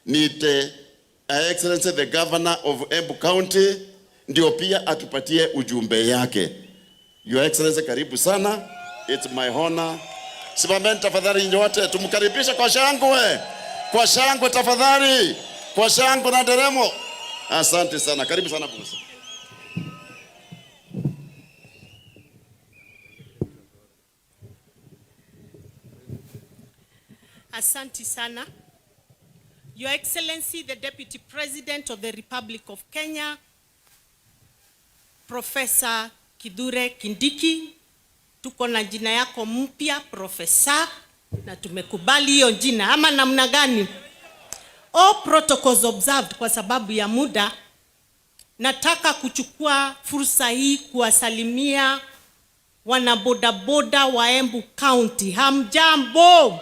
nite Excellency the Governor of Embu County ndio pia atupatie ujumbe yake. Your Excellency, karibu sana. It's my honor. Simameni tafadhali nyote, tumkaribishe kwa shangwe. Kwa shangwe tafadhali. Kwa shangwe na nderemo. Asante sana. Karibu sana boss. Asante sana. Your Excellency, the Deputy President of the Republic of Kenya, Professor Kithure Kindiki, tuko na jina yako mpya Professor, na tumekubali hiyo jina ama namna gani? All protocols observed. Kwa sababu ya muda, nataka kuchukua fursa hii kuwasalimia wanabodaboda wa Embu County. Hamjambo?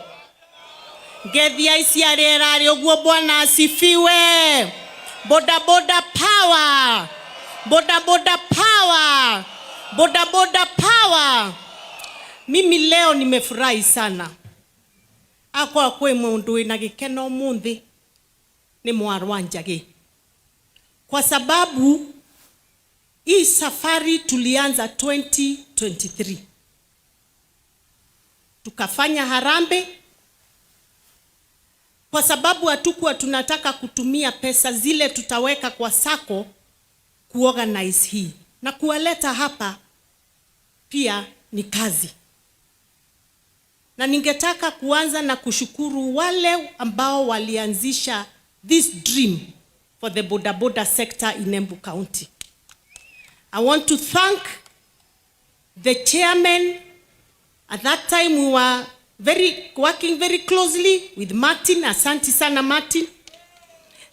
Ngethia isiarera ogwo Bwana asifiwe. Bodaboda power. Bodaboda power. Bodaboda power. Mimi leo nimefurahi sana. Akwa kwe mundu ina gikeno munthi ni Mwarwanjagi. Kwa sababu hii safari tulianza 2023. Tukafanya harambe kwa sababu hatukuwa tunataka kutumia pesa zile tutaweka kwa sako kuorganize hii. Na kuwaleta hapa pia ni kazi. Na ningetaka kuanza na kushukuru wale ambao walianzisha this dream for the bodaboda sector in Embu County. I want to thank the chairman. At that time we were working very closely with Martin. Asante sana Martin.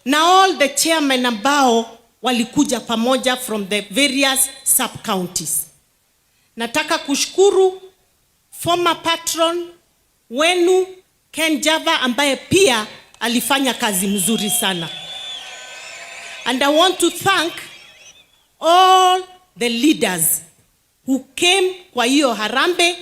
Na all the chairmen ambao walikuja pamoja from the various sub-counties. Nataka kushukuru former patron wenu Ken Java ambaye pia alifanya kazi mzuri sana. And I want to thank all the leaders who came kwa hiyo harambe,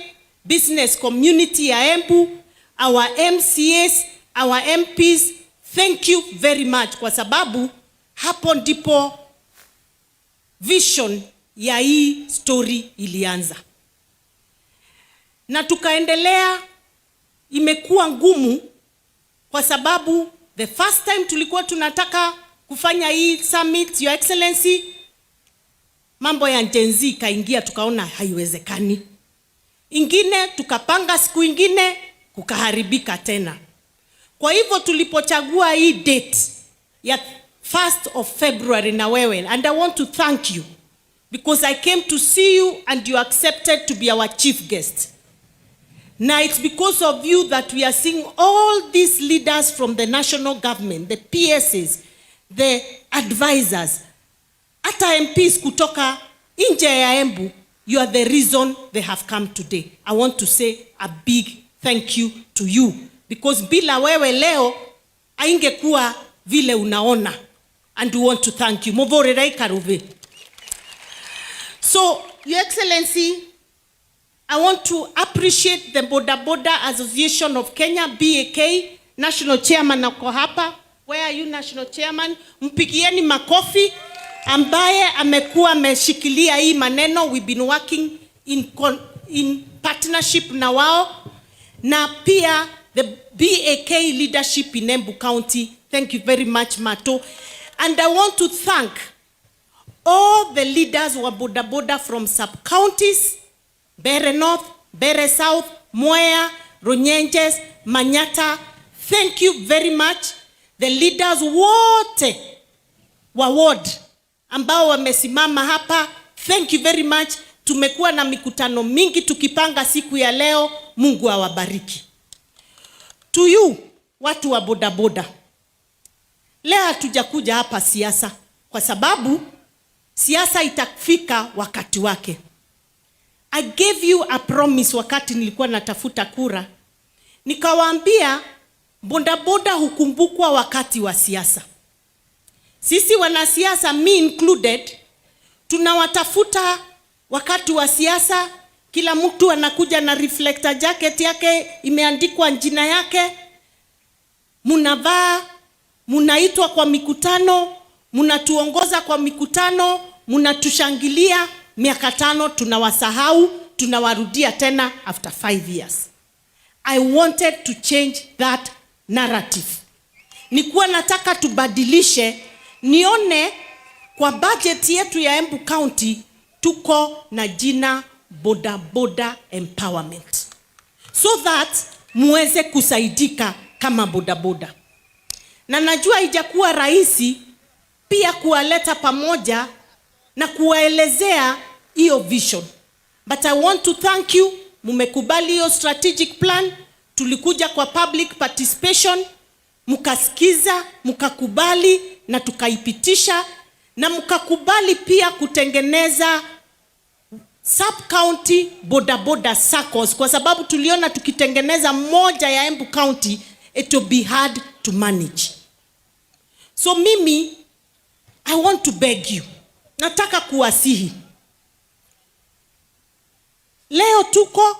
business community ya Embu, our MCAs, our MPs. Thank you very much kwa sababu hapo ndipo vision ya hii story ilianza. Na tukaendelea. Imekuwa ngumu kwa sababu the first time tulikuwa tunataka kufanya hii summit, Your Excellency, mambo ya Gen Z kaingia, tukaona haiwezekani. Ingine tukapanga siku ingine kukaharibika tena. Kwa hivyo tulipochagua hii date ya 1st of February na wewe, and I want to thank you because I came to see you and you accepted to be our chief guest. Now it's because of you that we are seeing all these leaders from the national government, the PSs, the advisors, hata MPs kutoka nje ya Embu. You are the reason they have come today. I want to say a big thank you to you because bila wewe leo haingekuwa vile unaona, and we want to thank you. Movorera ikaruve. So, Your Excellency, I want to appreciate the Boda Boda Association of Kenya, BAK, National Chairman ako hapa. Where are you, National Chairman? Mpigieni makofi ambaye amekuwa ameshikilia hii maneno. We've been working in partnership na wao. Na pia the BAK leadership in Embu County. Thank you very much, Mato. And I want to thank all the leaders wa Boda Boda from sub-counties, Bere North, Bere South, Mwea, Runyenjes, Manyata. Thank you very much. The leaders wote wa ward ambao wamesimama hapa, thank you very much. Tumekuwa na mikutano mingi tukipanga siku ya leo. Mungu awabariki. To you, watu wa Boda Boda, leo hatujakuja hapa siasa kwa sababu siasa itafika wakati wake. I gave you a promise wakati nilikuwa natafuta kura. Nikawaambia Boda Boda hukumbukwa wakati wa siasa. Sisi wanasiasa, me included, tunawatafuta wakati wa siasa. Kila mtu anakuja na reflector jacket yake imeandikwa jina yake. Munavaa munaitwa kwa mikutano, munatuongoza kwa mikutano, munatushangilia, miaka 5 tunawasahau, tunawarudia tena after 5 years. I wanted to change that narrative. Nikuwa nataka tubadilishe, nione kwa budget yetu ya Embu County tuko na jina boda boda empowerment, so that muweze kusaidika kama boda boda. Na najua ijakuwa rahisi pia kuwaleta pamoja na kuwaelezea hiyo vision, but I want to thank you. Mumekubali hiyo strategic plan, tulikuja kwa public participation, mukasikiza, mukakubali na tukaipitisha, na mukakubali pia kutengeneza sub-county boda-boda SACCOs, kwa sababu tuliona tukitengeneza moja ya Embu County, it will be hard to manage. So mimi, I want to beg you, nataka kuwasihi. Leo tuko,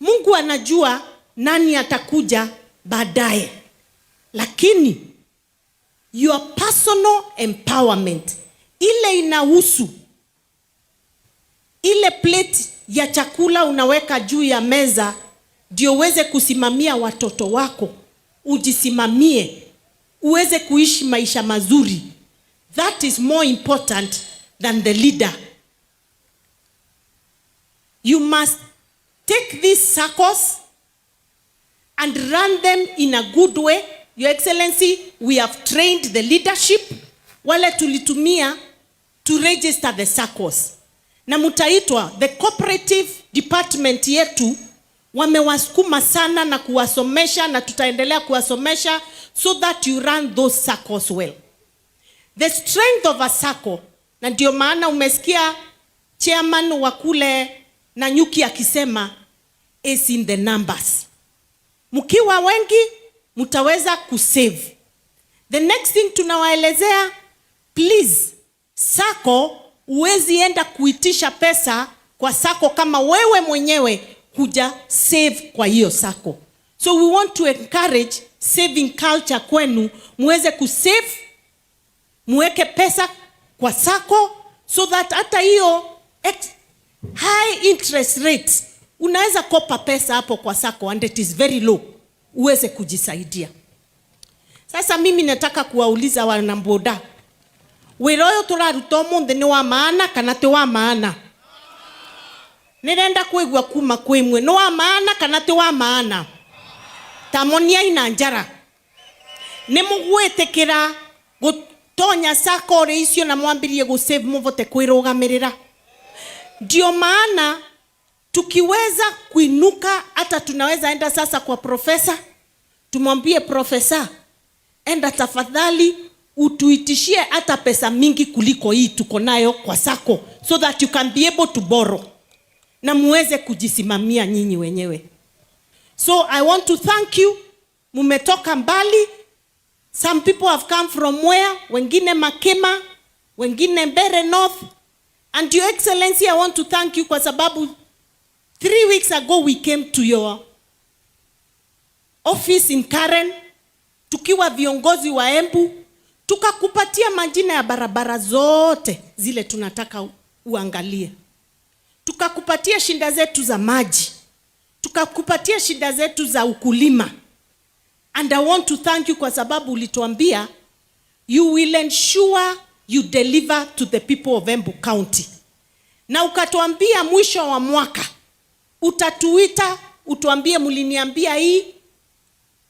Mungu anajua nani atakuja baadaye, lakini your personal empowerment, ile inahusu ile plate ya chakula unaweka juu ya meza, ndio uweze kusimamia watoto wako, ujisimamie, uweze kuishi maisha mazuri. That is more important than the leader. You must take these SACCOs and run them in a good way. Your Excellency, we have trained the leadership, wale tulitumia to register the SACCOs. Na mutaitwa, the cooperative department yetu wamewasukuma sana na kuwasomesha, na tutaendelea kuwasomesha so that you run those SACCOs well. The strength of a SACCO, na ndio maana umesikia chairman wa kule Nanyuki akisema, is in the numbers. Mkiwa wengi, mutaweza kusave. The next thing tunawaelezea, please, SACCO uwezi enda kuitisha pesa kwa SACCO kama wewe mwenyewe kuja save kwa hiyo SACCO. So we want to encourage saving culture kwenu, muweze kusave, muweke pesa kwa SACCO, so that hata hiyo high interest rates, unaweza kopa pesa hapo kwa SACCO and it is very low, uweze kujisaidia. Sasa mimi nataka kuwauliza wanamboda, wiroyo turaruta umuthi ni wa maana kana ti wa maana? Nirenda kuigua kuma kwimwe, ni wa maana kana ti wa maana? Tamonia ina njara. Ni mugwetekera gutonya SACCO reisio na mwambirie go save muvote kwirugamirira. Ndio maana tukiweza kuinuka, hata tunaweza enda sasa kwa profesa, tumwambie profesa, enda tafadhali utuitishie hata pesa mingi kuliko hii tuko nayo kwa SACCO, so that you can be able to borrow na muweze kujisimamia nyinyi wenyewe. So I want to thank you. Mumetoka mbali. Some people have come from where? Wengine Makema, wengine Mbeere North. And Your Excellency, I want to thank you kwa sababu 3 weeks ago we came to your office in Karen, tukiwa viongozi wa Embu, tukakupatia majina ya barabara zote zile tunataka uangalie. Tukakupatia shida zetu za maji, tukakupatia shida zetu za ukulima. And I want to thank you kwa sababu ulituambia you will ensure you deliver to the people of Embu County. Na ukatuambia mwisho wa mwaka utatuita, utuambie muliniambia hii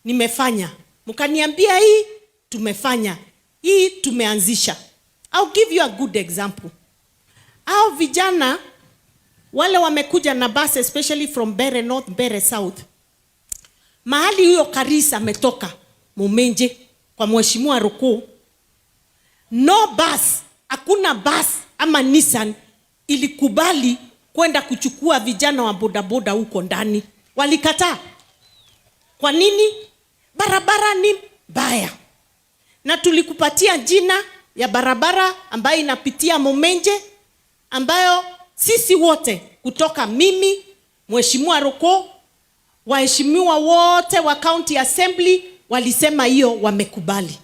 nimefanya, mkaniambia hii tumefanya, hii tumeanzisha. I'll give you a good example. Hao vijana wale wamekuja na bus, especially from Mbeere North, Mbeere South. Mahali huyo Karisa ametoka Momenje kwa Mheshimiwa Ruku, no bus, hakuna bus ama Nissan ilikubali kwenda kuchukua vijana wa bodaboda huko ndani. Walikataa. Kwa nini? Barabara ni mbaya. Na tulikupatia jina ya barabara ambayo inapitia Momenje, ambayo sisi wote kutoka mimi, Mheshimiwa Ruku, waheshimiwa wote wa County Assembly, walisema hiyo wamekubali.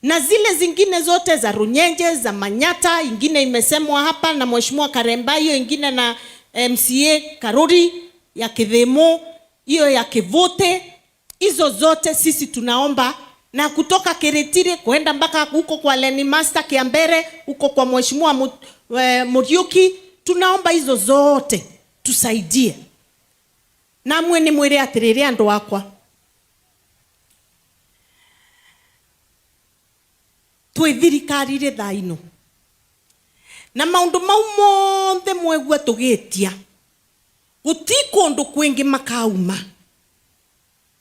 Na zile zingine zote za Runyenje, za Manyata, ingine imesemwa hapa na Mheshimiwa Karemba, hiyo ingine na MCA Karuri ya Kithemo, hiyo ya Kivote, hizo zote sisi tunaomba, na kutoka Keretire kwenda mpaka huko kwa Lenny Master Kiambere, huko kwa Mheshimiwa Muriuki, tunaomba hizo zote tusaidie. Na mwene mwere atirire andu akwa, twi thirikari ri thaino na maundu mau monthe mwegua tugitia, guti kundu kwingi makauma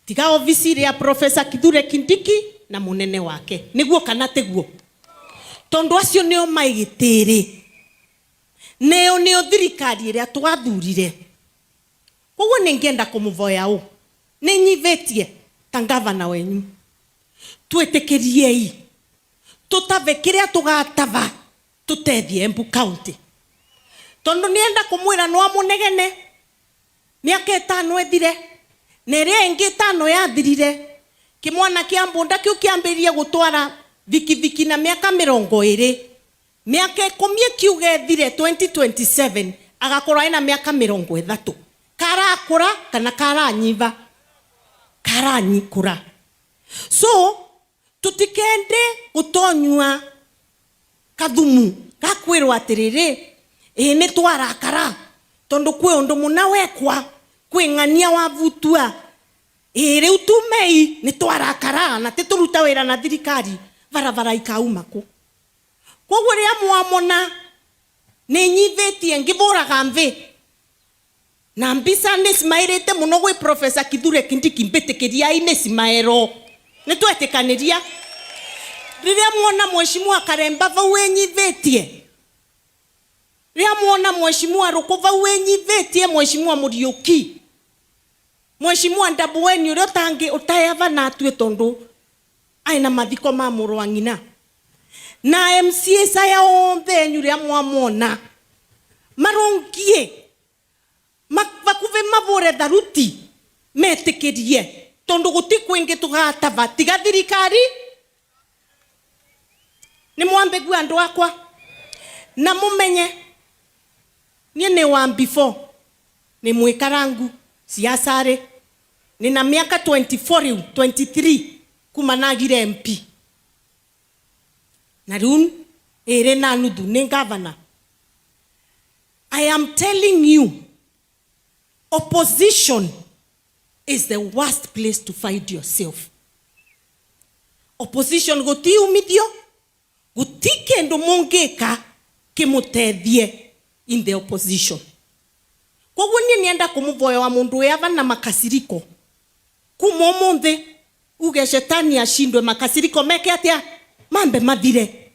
tiga ofisi ya Professor Kithure Kindiki na munene wake, niguo kana teguo, tondu acio nio maigitiri, neo thirikari iria twathurire. Koguo ningienda kumuvoya u ninyivetie ta gavana wenyu, twetikiriei tutave kiria tugatava tutethie Embu County, tondu nienda kumwira no amunegene miaka 5 ethire na iria ingi 5 yathirire. Kimwana kia mbunda kiu kiambirie gutwara vikiviki na miaka 20, miaka 10 kiuge thire 2027 agakorwo ina miaka 30. Karakura kana karanyiva? Karanyikura. So tutikende gutonywa kathumu gakwirwa atiriri ni twarakara tondu kwi undu muna wekwa kwing'ania wavutua riu tumei ni twarakara na tituruta wira na thirikari varavara ikauma ku. Koguo ria mwamona ni nyivetie ngivuraga mvi na mbisa ni smairite muno gwi Professor Kithure Kindiki mbitikiria ine smaero ni twetikaniria. Riria muona Mheshimiwa Karemba vau enyivetie, riria muona Mheshimiwa Ruku vau enyivetie, Mheshimiwa Muriuki, Mheshimiwa Ndabweni uria tangi utayava na atue tondu aina mathiko ma muru wa ng'ina, na MCA saya onthe nyuria mwamona marongie vakuve mavore dharuti metikirie tondu guti kwingi tugatava tiga thirikari. Ni mwambe gwa andu akwa na mumenye nie ni wa before ni mwikarangu siasare ni na miaka 23 kumanagire MP na run ere na nuthu ni governor. I am telling you, opposition is the worst place to find yourself. Opposition guti umithio, guti kendo mongeka kimutethie in the opposition. Koguo nie nienda kumuvoya wa mundu yava na makasiriko kumo monthe uge shetani ashindwe, makasiriko meke atia mambe mathire,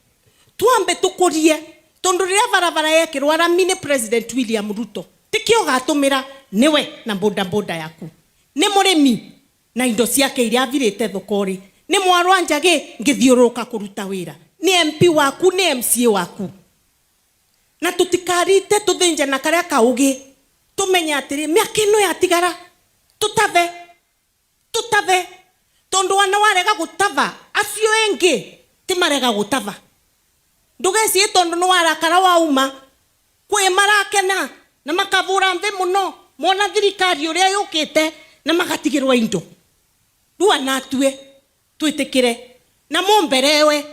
tuambe tukurie tondu riria varavara yekirwa ramine President William Ruto tikio gatumira niwe na boda yaku, ni murimi na indo ciake iria avirite thokori, ni mwarwa njage ngithiuruka kuruta wira, ni MP waku ni MCA waku, na tutikarite tuthinje na karia kaugi tumenya atiri miaka ino yatigara tutave tondu wana warega gutava acio engi timarega gutava. Ndugeci tondu no warakara wauma kwi marakena na makavura mve muno mona thirikari uria yukite na magatigirwa indo rua natue twitikire na momberewe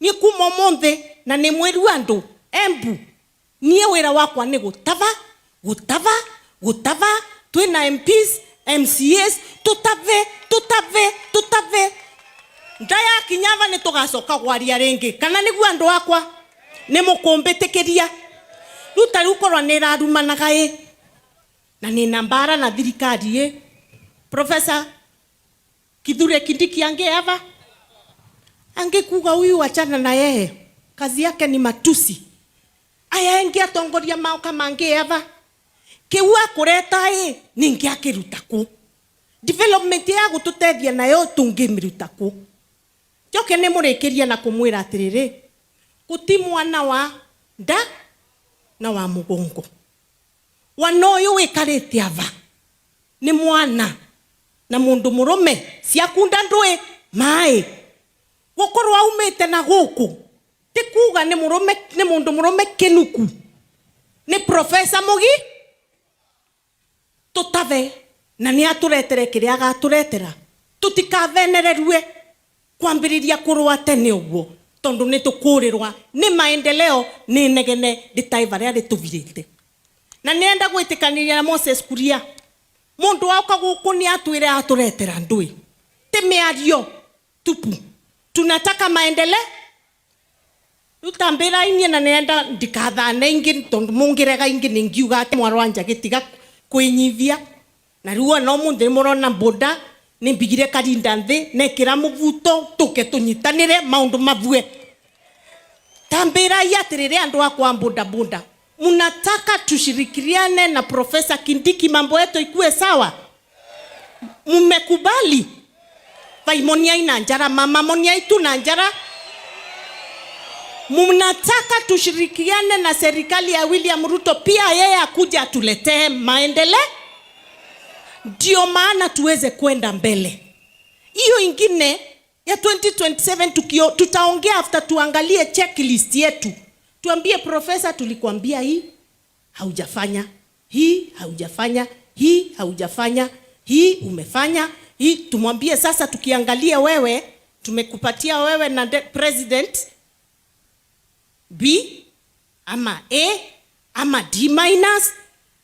ni kuma monthe na ni mweru andu Embu nie wira wakwa ni gutava twina MPs MCAs tutave ndaya kinyava ni tugacoka gwaria ringi kana niguo andu wakwa ni mukumbitikiria ruta rukorwa ni rarumanaga na ni nambara na thirikari Professor Kithure Kindiki angeava angekuga huyu achana na yeye, kazi yake ni matusi. Aya engi atongoria mao kama angeava kiwa kureta ningi akiruta ku development ya gututethia nayo tungimiruta ku. Joke ne murekeria na kumwira atiriri guti mwana wa nda na wa mugongo wanoyo wikarite ava ni mwana na mundu murume ciakunda ndui mai gukorwo aumite na guku ti kuga ni murume ni mundu murume kinuku ni Professor Mugi tutave na ni aturetere kiria agaturetera tutikavenererue kwambiriria kurwa tene uguo tondu ni tukurirwa ni maendeleo ni negene ritaiva ria rituvirite na nienda gwitikaniria na Moses Kuria mundu wauka guku ni atwire aturetera ndui ti miario tupu tunataka maendeleo utambira inie na nienda ndikathane ingi tondu mungirega ingi ningiuga ati mwarwanja gitiga kwinyivia na ruo no mundu murona boda ni mbigire karinda nthi nekira muvuto tuke tunyitanire maundu mavue tambira yatirire andu akwa boda munataka tushirikiane na Professor Kindiki mambo yetu ikue sawa mmekubali Vaimonia ina njara mama monia itu na njara munataka tushirikiane na serikali ya William Ruto pia yeye akuja atuletee maendeleo ndio maana tuweze kwenda mbele. Hiyo ingine ya 2027 tutaongea after tuangalie checklist yetu. Tuambie Professor tulikwambia hii haujafanya, hii haujafanya, hii haujafanya, hii umefanya, hii tumwambie sasa tukiangalia wewe tumekupatia wewe na president B ama A ama D-,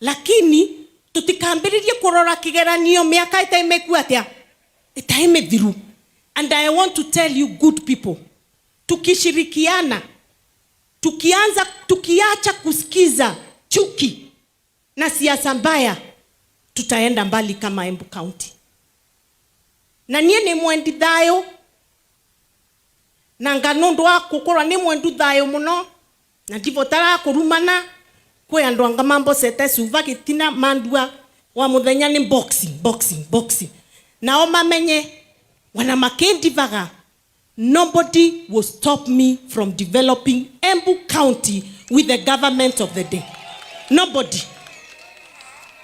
lakini tutikambiririe kurora kigeranio miaka itaimekua atia itaimedhiru. And I want to tell you good people, tukishirikiana tukiacha kusikiza chuki na siasa mbaya tutaenda mbali kama Embu County. Na nie ni mwendi thayo na nganundu wa kukorwa ni mwendu thayo muno na ndivyo tara kurumana kwe andu anga mambo sete suva gitina mandua wa muthenya ni boxing na o mamenye wana makendi vaga nobody will stop me from developing Embu County with the government of the day. Nobody.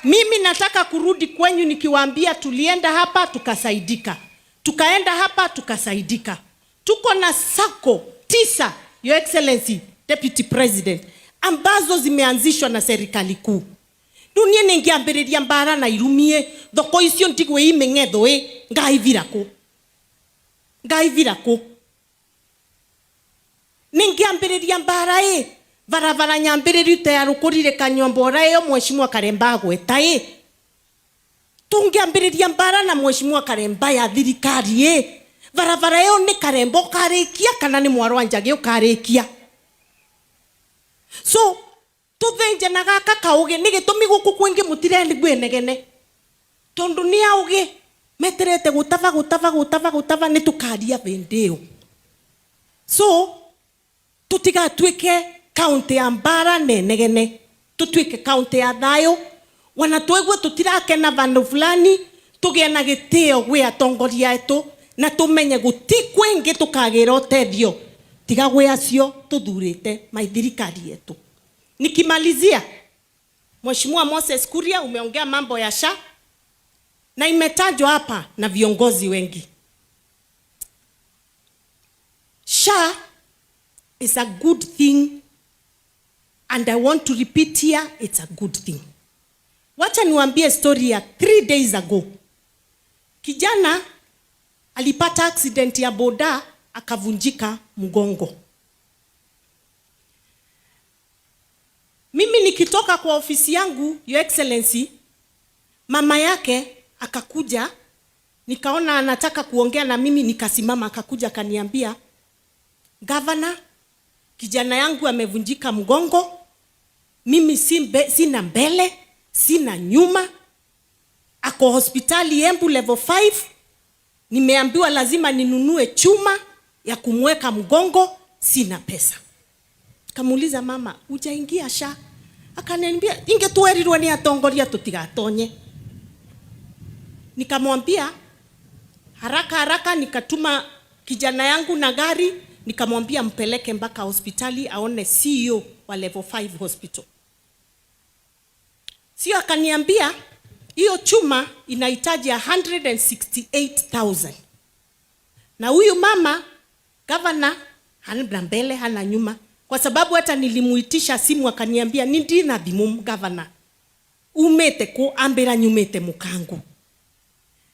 Mimi nataka kurudi kwenyu nikiwaambia tulienda hapa tukasaidika, tukaenda hapa tukasaidika. Tuko na sako 9, Your Excellency Deputy President, ambazo zimeanzishwa na serikali kuu. Dunia ningiambiriria mbara na irumie thoko icio ntigwe imengetho ngaivirako ningiambiriria mbara varavara nyambiririo tayari kurire kanyombora yo Mheshimiwa Karemba agweta tungiambiriria mbara na Mheshimiwa Karemba ya thirikari varavara yo ni Karembo karikia kana ni Mwarwanjagi ukarikia. So tuthenje na gaka kauge ni gitumi guku kwingi mutirendi gwenegene tondu ni auge meterete gutava ni tukaria vendeo. So tutigatuike county ya mbara nenegene, tutuike county ya thayo. Wanatwegwe tutirake na vandu fulani tugie na gitio gwe atongoria etu na tumenye guti kwingi tukagira utethio tiga gwe acio tuthurite maithirikari yetu. Nikimalizia, Mheshimiwa Moses Kuria umeongea mambo ya SHA na imetajwa hapa na viongozi wengi. SHA is a good thing and I want to repeat here, it's a good thing. Wacha niwaambie story ya 3 days ago. Kijana alipata accident ya boda akavunjika mgongo. Mimi nikitoka kwa ofisi yangu, Your Excellency, mama yake akakuja, nikaona anataka kuongea na mimi, nikasimama, akakuja kaniambia, Governor, kijana yangu amevunjika mgongo, mimi sina mbele, sina nyuma, ako hospitali Embu level 5, nimeambiwa lazima ninunue chuma ya kumweka mgongo, sina pesa. Kamuuliza mama, hujaingia SHA? Akaniambia ingetuerirwe ni atongoria tutigatonye. Nikamwambia haraka nikatuma kijana yangu na gari, nikamwambia mpeleke mpaka hospitali aone CEO wa level 5 hospital. Sio akaniambia Hiyo chuma inahitaji 168,000. Na huyu mama governor hana mbele hana nyuma, kwa sababu hata nilimuitisha simu akaniambia nindi na thimu governor umete ko ambira nyumete mukangu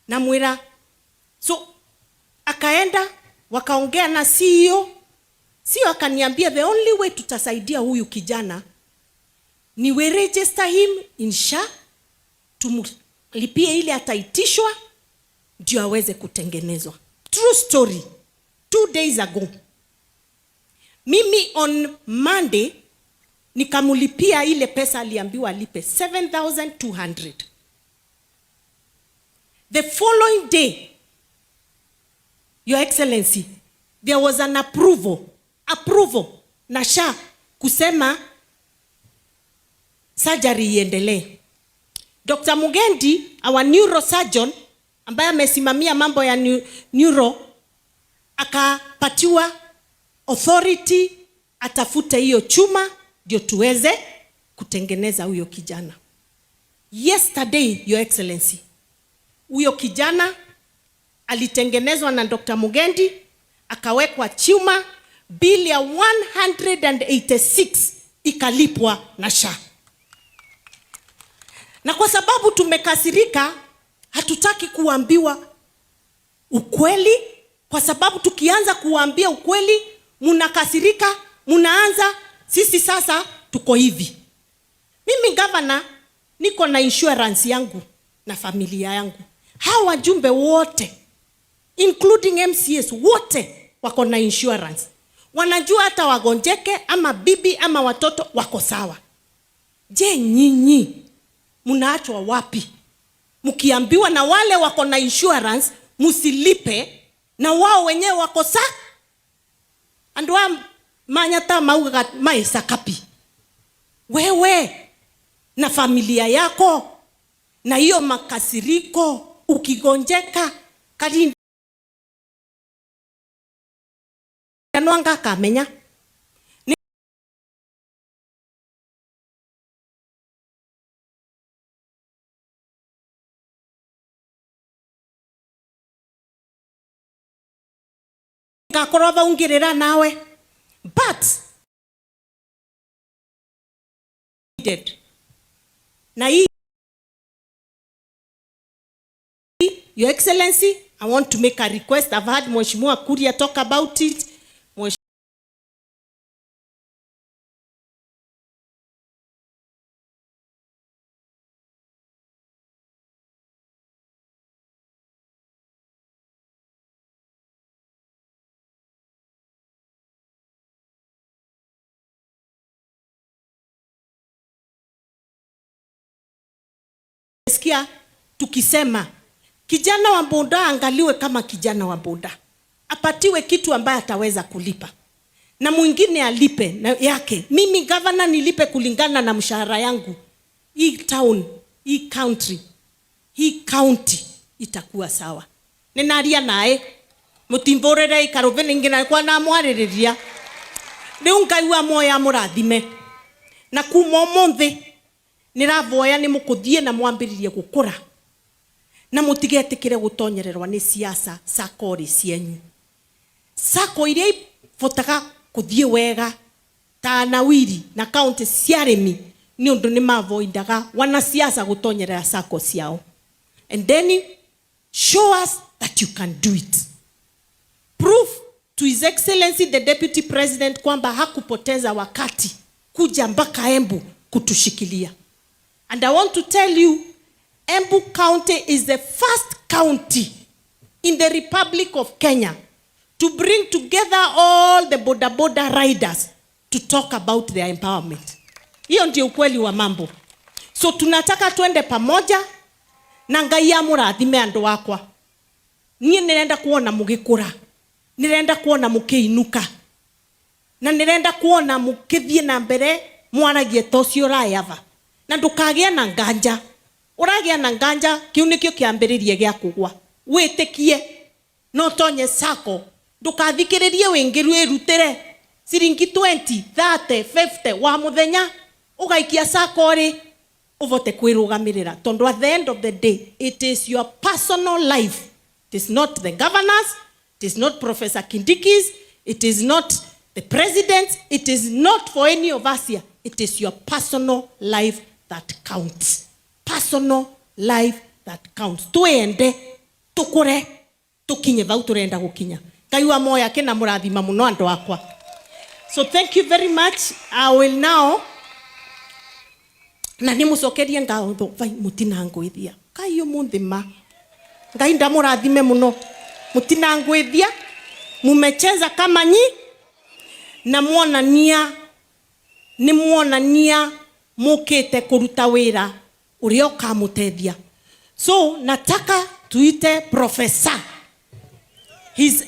na mwira. So akaenda wakaongea na CEO akaniambia the only way tutasaidia huyu kijana ni we register him in SHA, tumlipie ile ataitishwa ndio aweze kutengenezwa. True story. 2 days ago mimi on Monday nikamulipia ile pesa aliambiwa alipe 7,200. The following day, Your Excellency, there was an approval na SHA kusema surgery iendelee. Dr. Mugendi, our neurosurgeon ambaye amesimamia mambo ya neuro, akapatiwa authority atafute hiyo chuma ndio tuweze kutengeneza huyo kijana. Yesterday, Your Excellency, huyo kijana alitengenezwa na Dr. Mugendi, akawekwa chuma, bili ya 186 ikalipwa na SHA. Na kwa sababu tumekasirika, hatutaki kuambiwa ukweli, kwa sababu tukianza kuambia ukweli munakasirika, munaanza sisi sasa tuko hivi. Mimi governor niko na insurance yangu na familia yangu. Hawa wajumbe wote including MCS wote wako na insurance. Wanajua hata wagonjeke ama bibi ama watoto wako sawa. Je, nyinyi munaachwa wapi? Mkiambiwa na wale wako na insurance musilipe na wao wenyewe wako sawa? Andwa manyata mauga maisa kapi. Wewe na familia yako na hiyo makasiriko ukigonjeka kadi kanwanga kamenya ngakorova ungirira nawe, but na hii, Your Excellency, I want to make a request. I've had Mheshimiwa Kuria talk about it. Sikia tukisema kijana wa boda angaliwe kama kijana wa boda, apatiwe kitu ambaye ataweza kulipa na mwingine alipe na yake. Mimi governor nilipe kulingana na mshahara yangu. Hii town, hii country, hii county itakuwa sawa. Nenaria nae mutimborere ikarovene ngina kwa na mwaririria riu ngaiwa moya murathime na kuma monthe niravoya ni mukuthie na mwambiririe gukura na mutigetikire gutonyererwa ni siasa sakori cienyu. Sako iria ifotaga kuthie wega ta Nawiri na county ciaremi ni undu ni mavoidaga wana siasa gutonyerera sako ciao. And then show us that you can do it. Proof to His Excellency the Deputy President kwamba hakupoteza wakati kuja mpaka Embu kutushikilia. And I want to tell you, Embu County is the first county in the Republic of Kenya to bring together all the boda riders to talk about their empowerment. Hiyo ndio ukweli wa mambo. So tunataka tuende pamoja na Ngai amurathime andu wakwa. Niĩ nirenda kuona mugikura, nirenda kuona mukiinuka, na nirenda kuona mukithie na mbere mwaragie tocio rayava. Na ndukagia na nganja. Uragia na nganja kiu nikio kiambiririe gia kugwa. Witikie no tonye sako. Ndukathikiririe wingiru irutire ciringi 20, 30, 50 wa muthenya ugaikia sako ri uvote kwirugamirira tondu at the end of the day it is your personal life. It is not the governors, it is not Professor Kindiki's, it is not the president, it is not for any of us here. It is your personal life that counts. Personal life that counts. Tuende tukure tukinye vau turenda gukinya. Ngai wa moya kina murathima muno andu akwa. So thank you very much. I will now na nimucokerie ngatho vai mutinangwithia. Ngai umuthima. Ngai ndamurathime muno. Mutinangwithia. Mumecheza kama nyi na muonania mukite kuruta wira uria ukamutethia. So nataka tuite professor. His